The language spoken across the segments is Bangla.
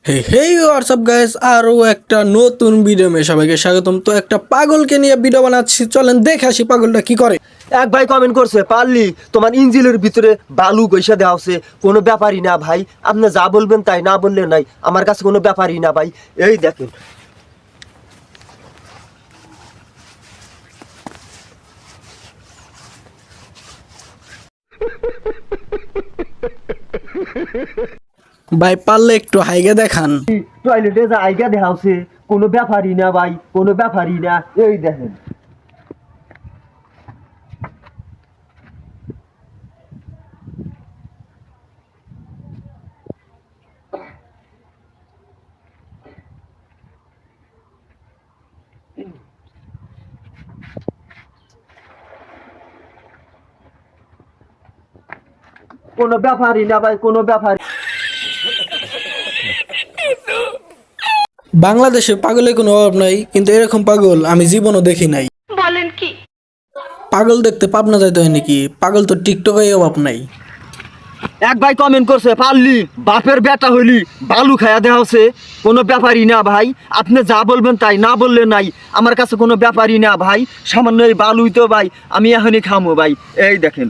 হে হেই হোয়াটসঅ্যাপ গাইস, আরও একটা নতুন ভিডিও মে সবাইকে স্বাগতম। তো একটা পাগলকে নিয়ে ভিডিও বানাচ্ছি, চলেন দেখে আসি পাগলটা কি করে। এক ভাই কমেন্ট করছে, পারলি তোমার ইঞ্জিলের ভিতরে বালু গৈসা দেওয়া হচ্ছে, কোনো ব্যাপারই না ভাই, আপনি যা বলবেন তাই, না বললে নাই, আমার কাছে কোনো ব্যাপারই না ভাই। এই দেখেন, ভাই পারলে একটু হাইগে দেখান। টয়লেটে যা আইগা দেওয়া হচ্ছে, কোনো ব্যাপারই না ভাই, কোনো ব্যাপারই না। এই দেখেন, কোনো ব্যাপারই না ভাই, কোনো ব্যাপার। বাংলাদেশে পাগলের কোনো অভাব নাই, কিন্তু এরকম পাগল আমি জীবনও দেখি নাই। বলেন কি? পাগল দেখতে পাবনা যাইতে হয় নাকি? পাগল তো টিকটকে অভাব নাই। এক ভাই কমেন্ট করছে, পারলি বাপের বেটা হইলি বালু খায়া দেওয়া হচ্ছে, কোনো ব্যাপারই না ভাই, আপনি যা বলবেন তাই, না বললে নাই, আমার কাছে কোনো ব্যাপারই না ভাই, সামান্য এই বালুই তো ভাই, আমি এখনই খামো ভাই। এই দেখেন,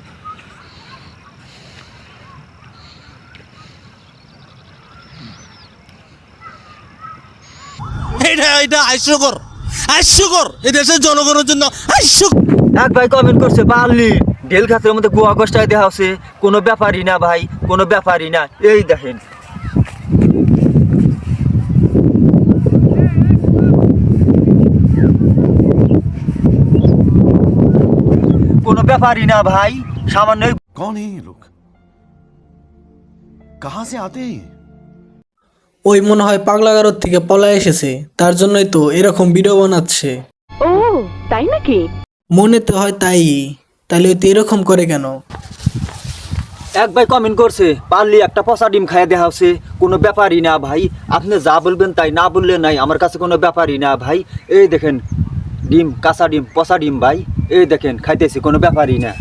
এটা হাস্যকর এই দেশের জনগণের জন্য হাস্যকর। এক ভাই কমেন্ট করছে, পারলি ঢেল খাতের মধ্যে গোয়া গোষ্ঠায় দেওয়া হচ্ছে, কোনো ব্যাপারই না ভাই, কোনো ব্যাপারই না। এই দেখেন, কোনো ব্যাপারই না ভাই, সামান্য এই कौन है ये लोग कहां से आते हैं ওই মনে হয় পাগলাগারদ থেকে পলায় এসেছে, তার জন্যই তো এরকম ভিডিও বানাচ্ছে। ও তাই নাকি? মনে তো হয় তাই, তাহলে ওই তো এরকম করে কেন? এক ভাই কমেন্ট করছে, পারলি একটা পচা ডিম খাইয়া দেওয়া হচ্ছে, কোনো ব্যাপারই না ভাই, আপনি যা বলবেন তাই, না বললে নাই, আমার কাছে কোনো ব্যাপারই না ভাই। এই দেখেন, ডিম, কাঁচা ডিম, পচা ডিম ভাই, এই দেখেন খাইতেছি, কোনো ব্যাপারই না।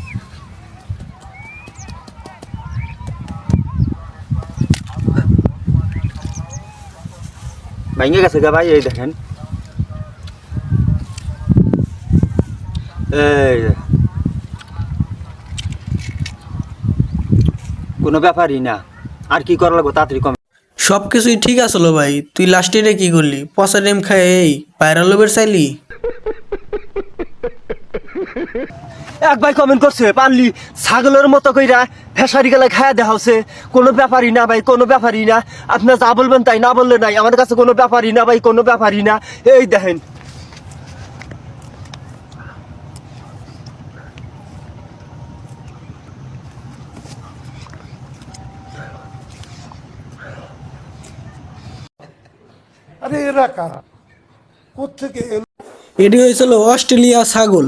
ভেঙে গেছে গা ভাই, এই দেখেন, এই কোনো ব্যাপারই না। আর কি করা লাগবে তাড়াতাড়ি কম। সব কিছুই ঠিক আসলো ভাই, তুই লাস্টে রে কি করলি? পচা ডিম খায় এই ভাইরাল লোবের চাইলি? এক ভাই কমেন্ট করছে, পারলি ছাগলের মতো কইরা ফেসারি গেলে খায়া দেওয়া হচ্ছে, কোনো ব্যাপারই না ভাই, কোনো ব্যাপারই না, আপনি যা বলবেন তাই, না বললে নাই, আমার কাছে কোনো ব্যাপারই না ভাই, কোনো ব্যাপারই না। এই দেখেন, আরে এরা কারা, কোত্থেকে এলো? এটি হয়েছিল অস্ট্রেলিয়া ছাগল।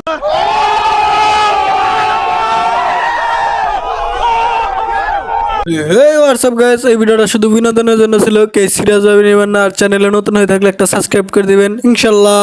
হেই হোয়াটসঅ্যাপ গাইস, এই ভিডিওটা শুধু বিনোদনের জন্য ছিল। কে সিরিয়াস ভাবে নেবেন না, আর চ্যানেলে নতুন হয়ে থাকলে একটা সাবস্ক্রাইব করে দিবেন ইনশাল্লাহ।